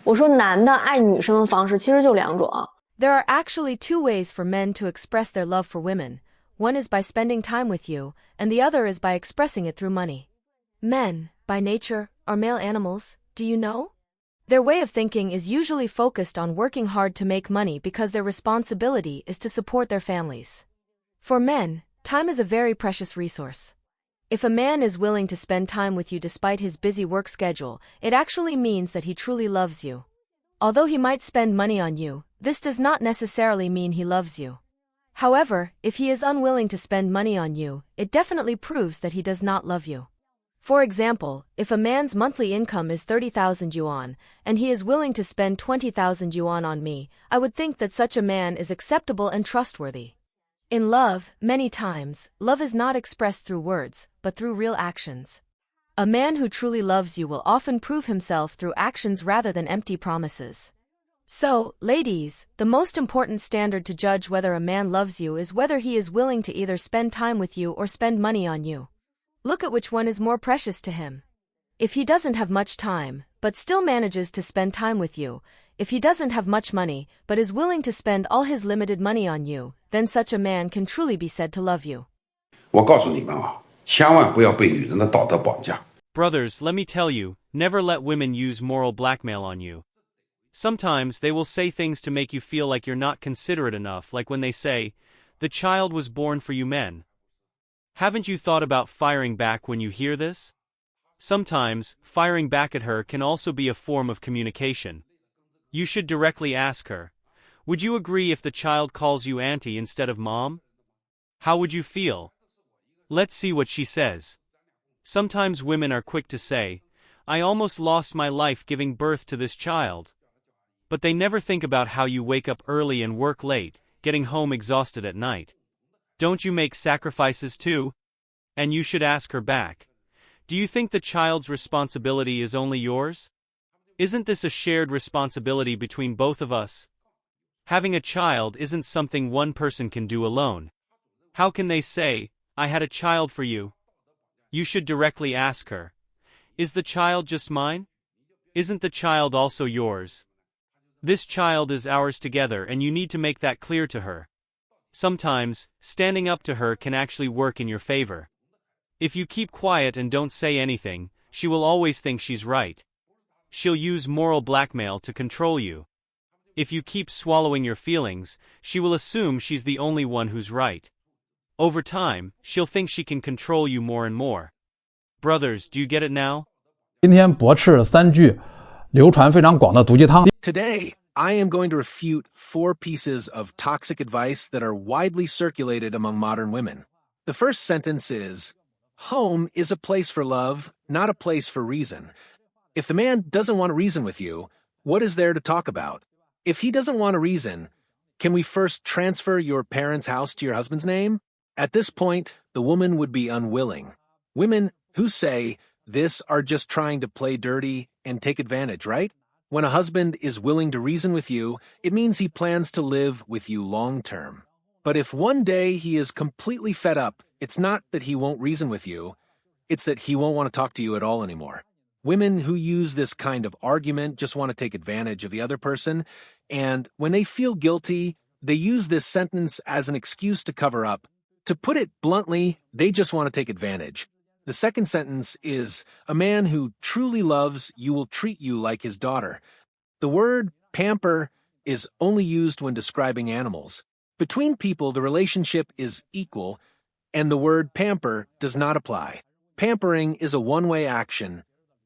我说男的爱女生的方式其实就两种。There are actually two ways for men to express their love for women. One is by spending time with you, and the other is by expressing it through money. Men, by nature, are male animals, do you know? Their way of thinking is usually focused on working hard to make money because their responsibility is to support their families. For men, time is a very precious resource. If a man is willing to spend time with you despite his busy work schedule, it actually means that he truly loves you. Although he might spend money on you, this does not necessarily mean he loves you. However, if he is unwilling to spend money on you, it definitely proves that he does not love you. For example, if a man's monthly income is 30,000 yuan, and he is willing to spend 20,000 yuan on me, I would think that such a man is acceptable and trustworthy. In love, many times, love is not expressed through words, but through real actions. A man who truly loves you will often prove himself through actions rather than empty promises. So, ladies, the most important standard to judge whether a man loves you is whether he is willing to either spend time with you or spend money on you. Look at which one is more precious to him. If he doesn't have much time, but still manages to spend time with you, if he doesn't have much money, but is willing to spend all his limited money on you, then such a man can truly be said to love you. 我告诉你们啊，千万不要被女人的道德绑架。Brothers, let me tell you, never let women use moral blackmail on you. Sometimes they will say things to make you feel like you're not considerate enough, like when they say, "The child was born for you men." Haven't you thought about firing back when you hear this? Sometimes, firing back at her can also be a form of communication. You should directly ask her, would you agree if the child calls you auntie instead of mom? How would you feel? Let's see what she says. Sometimes women are quick to say, I almost lost my life giving birth to this child. But they never think about how you wake up early and work late, getting home exhausted at night. Don't you make sacrifices too? And you should ask her back. Do you think the child's responsibility is only yours? Isn't this a shared responsibility between both of us? Having a child isn't something one person can do alone. How can they say, I had a child for you? You should directly ask her. Is the child just mine? Isn't the child also yours? This child is ours together, and you need to make that clear to her. Sometimes, standing up to her can actually work in your favor. If you keep quiet and don't say anything, she will always think she's right. She'll use moral blackmail to control you. If you keep swallowing your feelings, she will assume she's the only one who's right. Over time, she'll think she can control you more and more. Brothers, do you get it now? 今天驳斥3句流传非常广的毒鸡汤。 Today, I am going to refute 4 pieces of toxic advice that are widely circulated among modern women. The first sentence is, home is a place for love, not a place for reason. If the man doesn't want to reason with you, what is there to talk about? If he doesn't want to reason, can we first transfer your parents' house to your husband's name? At this point, the woman would be unwilling. Women who say this are just trying to play dirty and take advantage, right? When a husband is willing to reason with you, it means he plans to live with you long term. But if one day he is completely fed up, it's not that he won't reason with you, it's that he won't want to talk to you at all anymore. Women who use this kind of argument just want to take advantage of the other person, and when they feel guilty, they use this sentence as an excuse to cover up. To put it bluntly, they just want to take advantage. The second sentence is, a man who truly loves you will treat you like his daughter. The word pamper is only used when describing animals. Between people, the relationship is equal, and the word pamper does not apply. Pampering is a one-way action,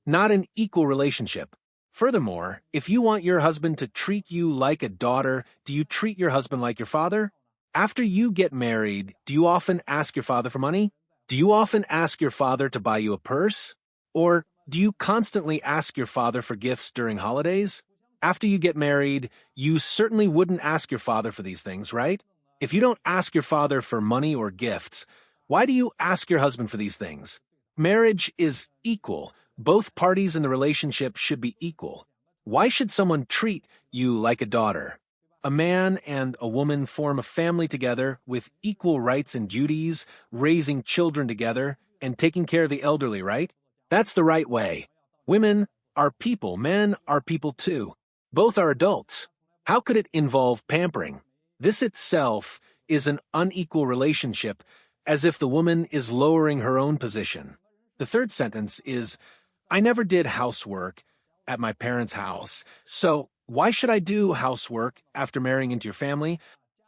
not an equal relationship. Furthermore, if you want your husband to treat you like a daughter, do you treat your husband like your father? After you get married, do you often ask your father for money? Do you often ask your father to buy you a purse? Or do you constantly ask your father for gifts during holidays? After you get married, you certainly wouldn't ask your father for these things, right? If you don't ask your father for money or gifts, why do you ask your husband for these things? Marriage is equal. Both parties in the relationship should be equal. Why should someone treat you like a daughter? A man and a woman form a family together with equal rights and duties, raising children together, and taking care of the elderly, right? That's the right way. Women are people, men are people too. Both are adults. How could it involve pampering? This itself is an unequal relationship, as if the woman is lowering her own position. The third sentence is, I never did housework at my parents' house, so why should I do housework after marrying into your family?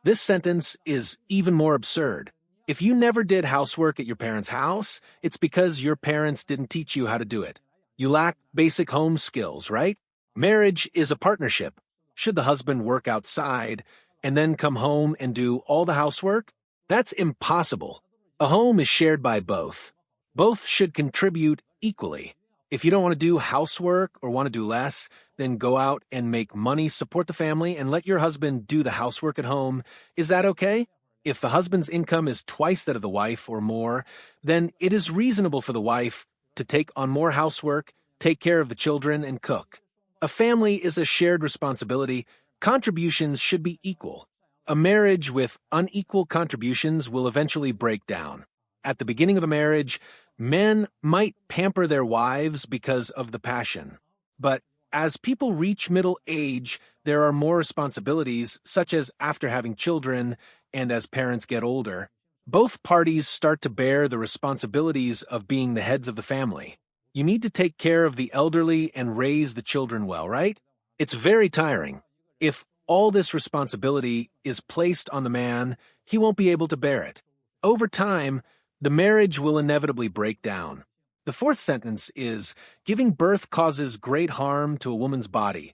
This sentence is even more absurd. If you never did housework at your parents' house, it's because your parents didn't teach you how to do it. You lack basic home skills, right? Marriage is a partnership. Should the husband work outside and then come home and do all the housework? That's impossible. A home is shared by both. Both should contribute equally. If you don't want to do housework or want to do less, then go out and make money, support the family, and let your husband do the housework at home. Is that okay? If the husband's income is twice that of the wife or more, then it is reasonable for the wife to take on more housework, take care of the children, and cook. A family is a shared responsibility. Contributions should be equal. A marriage with unequal contributions will eventually break down. At the beginning of a marriage, men might pamper their wives because of the passion. But as people reach middle age, there are more responsibilities, such as after having children and as parents get older. Both parties start to bear the responsibilities of being the heads of the family. You need to take care of the elderly and raise the children well, right? It's very tiring. If all this responsibility is placed on the man, he won't be able to bear it. Over time, the marriage will inevitably break down. The fourth sentence is, giving birth causes great harm to a woman's body.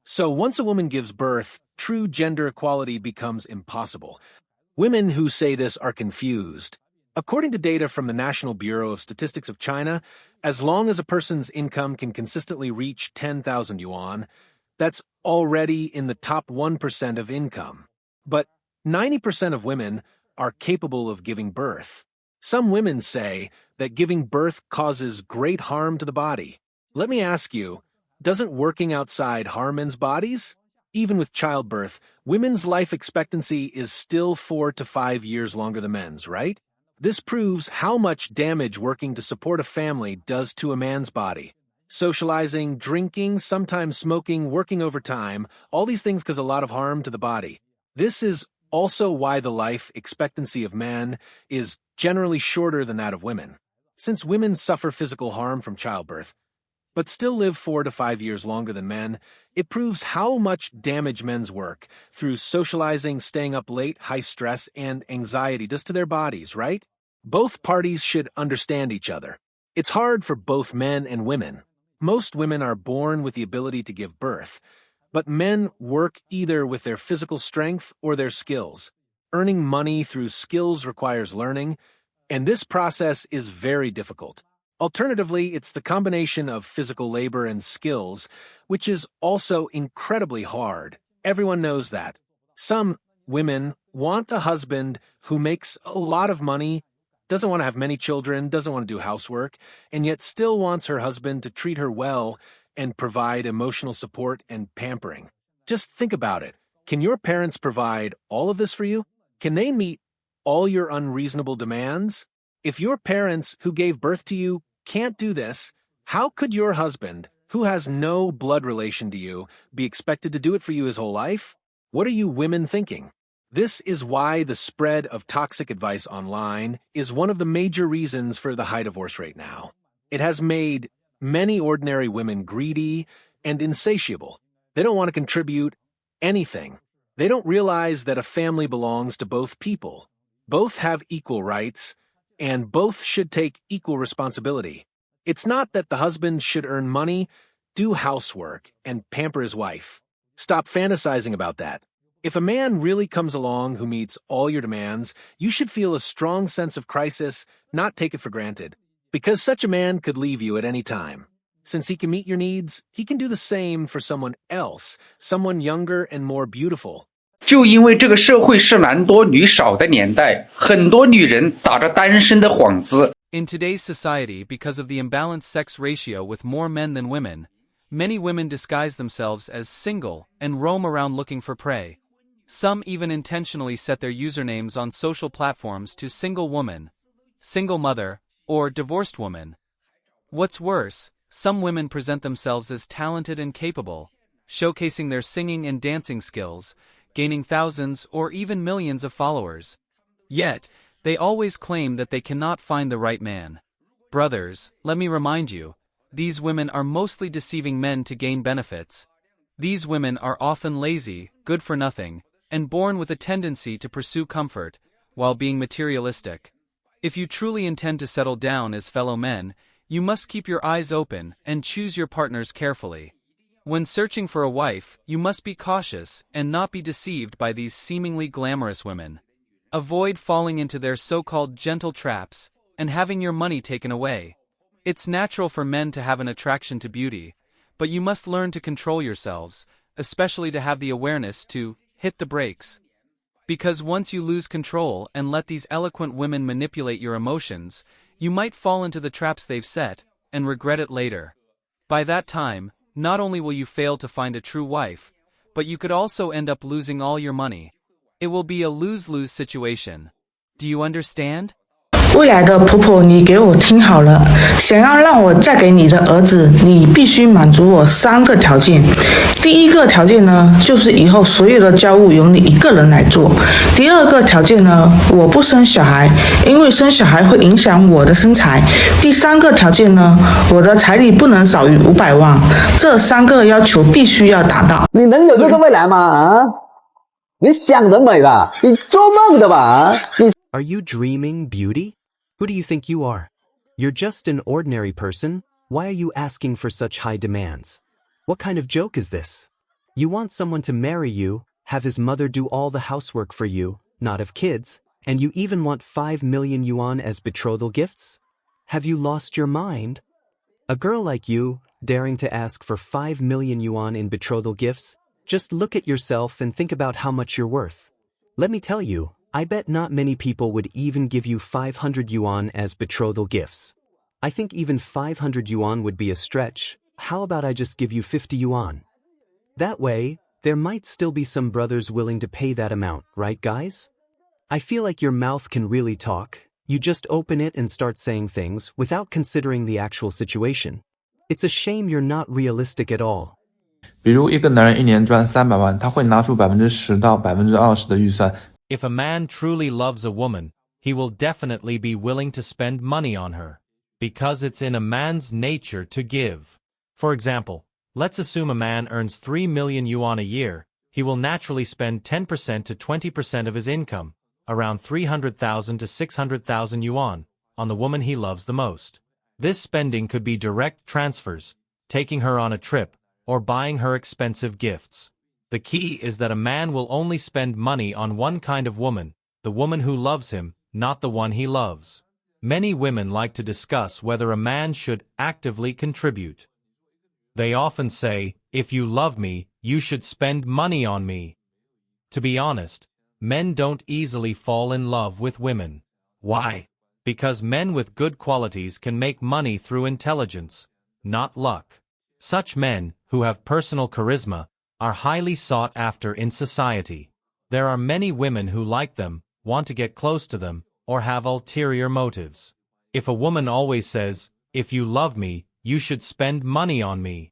So once a woman gives birth, true gender equality becomes impossible. Women who say this are confused. According to data from the National Bureau of Statistics of China, as long as a person's income can consistently reach 10,000 yuan, that's already in the top 1% of income. But 90% of women are capable of giving birth. Some women say that giving birth causes great harm to the body. Let me ask you, doesn't working outside harm men's bodies? Even with childbirth, women's life expectancy is still 4 to 5 years longer than men's, right? This proves how much damage working to support a family does to a man's body. Socializing, drinking, sometimes smoking, working overtime, all these things cause a lot of harm to the body. This is also why the life expectancy of men is generally shorter than that of women. Since women suffer physical harm from childbirth, but still live 4 to 5 years longer than men, it proves how much damage men's work through socializing, staying up late, high stress, and anxiety does to their bodies, right? Both parties should understand each other. It's hard for both men and women. Most women are born with the ability to give birth, but men work either with their physical strength or their skills. Earning money through skills requires learning, and this process is very difficult. Alternatively, it's the combination of physical labor and skills, which is also incredibly hard. Everyone knows that. Some women want a husband who makes a lot of money, doesn't want to have many children, doesn't want to do housework, and yet still wants her husband to treat her well and provide emotional support and pampering. Just think about it. Can your parents provide all of this for you? Can they meet all your unreasonable demands? If your parents who gave birth to you can't do this, how could your husband, who has no blood relation to you, be expected to do it for you his whole life? What are you women thinking? This is why the spread of toxic advice online is one of the major reasons for the high divorce rate now. It has made many ordinary women greedy and insatiable. They don't want to contribute anything. They don't realize that a family belongs to both people. Both have equal rights, and both should take equal responsibility. It's not that the husband should earn money, do housework, and pamper his wife. Stop fantasizing about that. If a man really comes along who meets all your demands, you should feel a strong sense of crisis, not take it for granted. Because such a man could leave you at any time. Since he can meet your needs, he can do the same for someone else, someone younger and more beautiful. 就因为这个社会是男多女少的年代，很多女人打着单身的幌子。 In today's society, because of the imbalanced sex ratio with more men than women, many women disguise themselves as single and roam around looking for prey. Some even intentionally set their usernames on social platforms to single woman, single mother, or divorced woman. What's worse, some women present themselves as talented and capable, showcasing their singing and dancing skills, gaining thousands or even millions of followers. Yet, they always claim that they cannot find the right man. Brothers, let me remind you, these women are mostly deceiving men to gain benefits. These women are often lazy, good for nothing, and born with a tendency to pursue comfort, while being materialistic. If you truly intend to settle down as fellow men, you must keep your eyes open and choose your partners carefully. When searching for a wife, you must be cautious and not be deceived by these seemingly glamorous women. Avoid falling into their so-called gentle traps and having your money taken away. It's natural for men to have an attraction to beauty, but you must learn to control yourselves, especially to have the awareness to hit the brakes. Because once you lose control and let these eloquent women manipulate your emotions, you might fall into the traps they've set and regret it later. By that time, not only will you fail to find a true wife, but you could also end up losing all your money. It will be a lose-lose situation. Do you understand? 未来的婆婆，你给我听好了，想要让我嫁给你的儿子，你必须满足我3个条件。第一个条件呢，就是以后所有的家务由你一个人来做。第二个条件呢，我不生小孩，因为生小孩会影响我的身材。第3个条件呢，我的彩礼不能少于500万。这3个要求必须要达到。你能有这个未来吗？啊？你想得美吧？你做梦的吧？你 Are you dreaming beauty? Who do you think you are? You're just an ordinary person. Why are you asking for such high demands? What kind of joke is this? You want someone to marry you, have his mother do all the housework for you, not have kids, and you even want 5 million yuan as betrothal gifts? Have you lost your mind? A girl like you, daring to ask for 5 million yuan in betrothal gifts? Just look at yourself and think about how much you're worth. Let me tell you, I bet not many people would even give you 500 yuan as betrothal gifts. I think even 500 yuan would be a stretch. How about I just give you 50 yuan? That way, there might still be some brothers willing to pay that amount, right guys? I feel like your mouth can really talk. You just open it and start saying things without considering the actual situation. It's a shame you're not realistic at all. 比如一个男人一年赚300万，他会拿出10%到20%的预算。If a man truly loves a woman, he will definitely be willing to spend money on her, because it's in a man's nature to give. For example, let's assume a man earns 3 million yuan a year. He will naturally spend 10% to 20% of his income, around 300,000 to 600,000 yuan, on the woman he loves the most. This spending could be direct transfers, taking her on a trip, or buying her expensive gifts. The key is that a man will only spend money on one kind of woman, the woman who loves him, not the one he loves. Many women like to discuss whether a man should actively contribute. They often say, if you love me, you should spend money on me. To be honest, men don't easily fall in love with women. Why? Because men with good qualities can make money through intelligence, not luck. Such men, who have personal charisma, are highly sought after in society. There are many women who like them, want to get close to them, or have ulterior motives. If a woman always says, if you love me, you should spend money on me.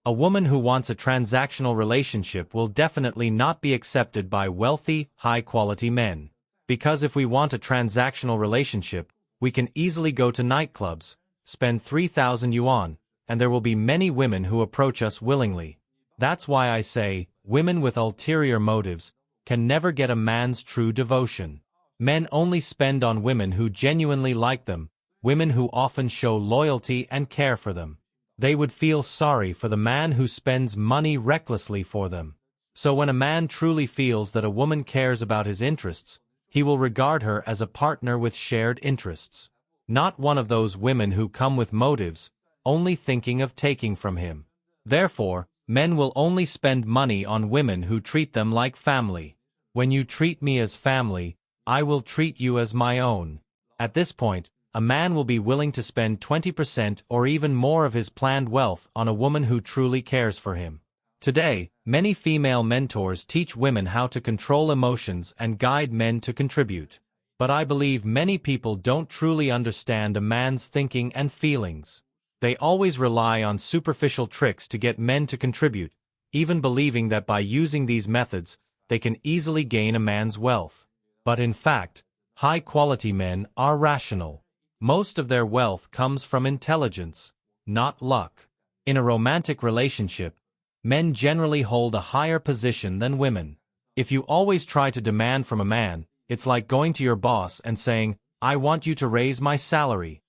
A woman who wants a transactional relationship will definitely not be accepted by wealthy, high-quality men. Because if we want a transactional relationship, we can easily go to nightclubs, spend 3,000 yuan, and there will be many women who approach us willingly. That's why I say, women with ulterior motives can never get a man's true devotion. Men only spend on women who genuinely like them, women who often show loyalty and care for them. They would feel sorry for the man who spends money recklessly for them. So when a man truly feels that a woman cares about his interests, he will regard her as a partner with shared interests. Not one of those women who come with motives, only thinking of taking from him. Therefore, men will only spend money on women who treat them like family. When you treat me as family, I will treat you as my own. At this point, a man will be willing to spend 20% or even more of his planned wealth on a woman who truly cares for him. Today, many female mentors teach women how to control emotions and guide men to contribute. But I believe many people don't truly understand a man's thinking and feelings. They always rely on superficial tricks to get men to contribute, even believing that by using these methods, they can easily gain a man's wealth. But in fact, high-quality men are rational. Most of their wealth comes from intelligence, not luck. In a romantic relationship, men generally hold a higher position than women. If you always try to demand from a man, it's like going to your boss and saying, "I want you to raise my salary."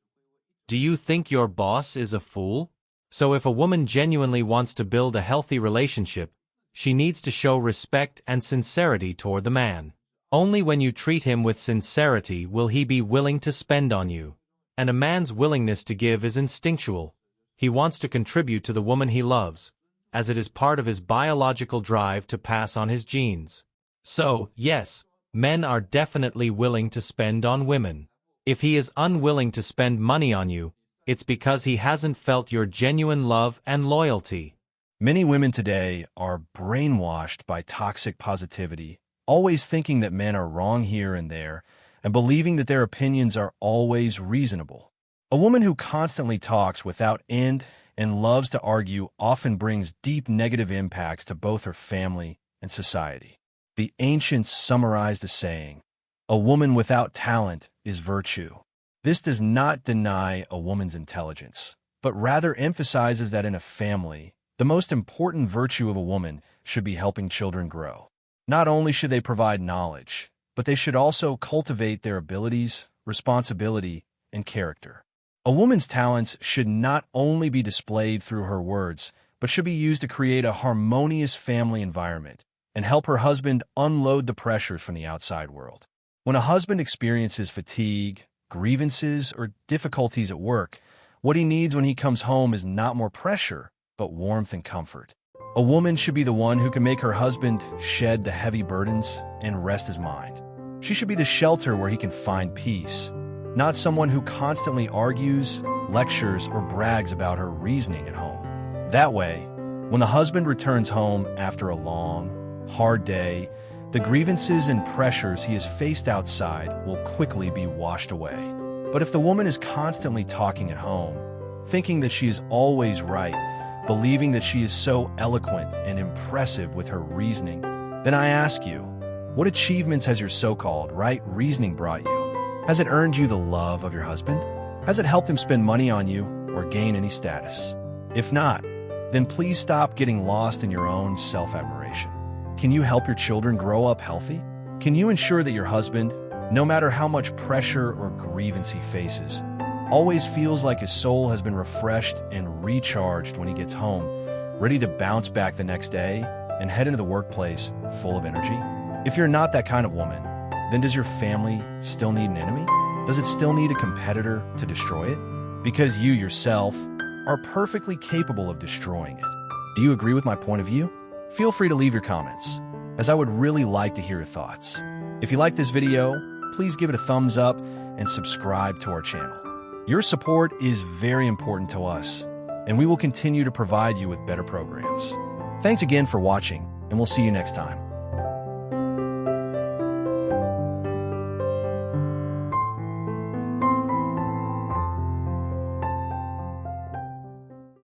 Do you think your boss is a fool? So if a woman genuinely wants to build a healthy relationship, she needs to show respect and sincerity toward the man. Only when you treat him with sincerity will he be willing to spend on you. And a man's willingness to give is instinctual. He wants to contribute to the woman he loves, as it is part of his biological drive to pass on his genes. So, yes, men are definitely willing to spend on women. If he is unwilling to spend money on you, it's because he hasn't felt your genuine love and loyalty. Many women today are brainwashed by toxic positivity, always thinking that men are wrong here and there, and believing that their opinions are always reasonable. A woman who constantly talks without end and loves to argue often brings deep negative impacts to both her family and society. The ancients summarized a saying, "A woman without talent is virtue." This does not deny a woman's intelligence, but rather emphasizes that in a family, the most important virtue of a woman should be helping children grow. Not only should they provide knowledge, but they should also cultivate their abilities, responsibility, and character. A woman's talents should not only be displayed through her words, but should be used to create a harmonious family environment and help her husband unload the pressures from the outside world. When a husband experiences fatigue, grievances, or difficulties at work, what he needs when he comes home is not more pressure, but warmth and comfort. A woman should be the one who can make her husband shed the heavy burdens and rest his mind. She should be the shelter where he can find peace, not someone who constantly argues, lectures, or brags about her reasoning at home. That way, when the husband returns home after a long, hard day, the grievances and pressures he has faced outside will quickly be washed away. But if the woman is constantly talking at home, thinking that she is always right, believing that she is so eloquent and impressive with her reasoning, then I ask you, what achievements has your so-called right reasoning brought you? Has it earned you the love of your husband? Has it helped him spend money on you or gain any status? If not, then please stop getting lost in your own self-admiration. Can you help your children grow up healthy? Can you ensure that your husband, no matter how much pressure or grievance he faces, always feels like his soul has been refreshed and recharged when he gets home, ready to bounce back the next day and head into the workplace full of energy? If you're not that kind of woman, then does your family still need an enemy? Does it still need a competitor to destroy it? Because you yourself are perfectly capable of destroying it. Do you agree with my point of view? Feel free to leave your comments, as I would really like to hear your thoughts. If you like this video, please give it a thumbs up and subscribe to our channel. Your support is very important to us, and we will continue to provide you with better programs. Thanks again for watching, and we'll see you next time.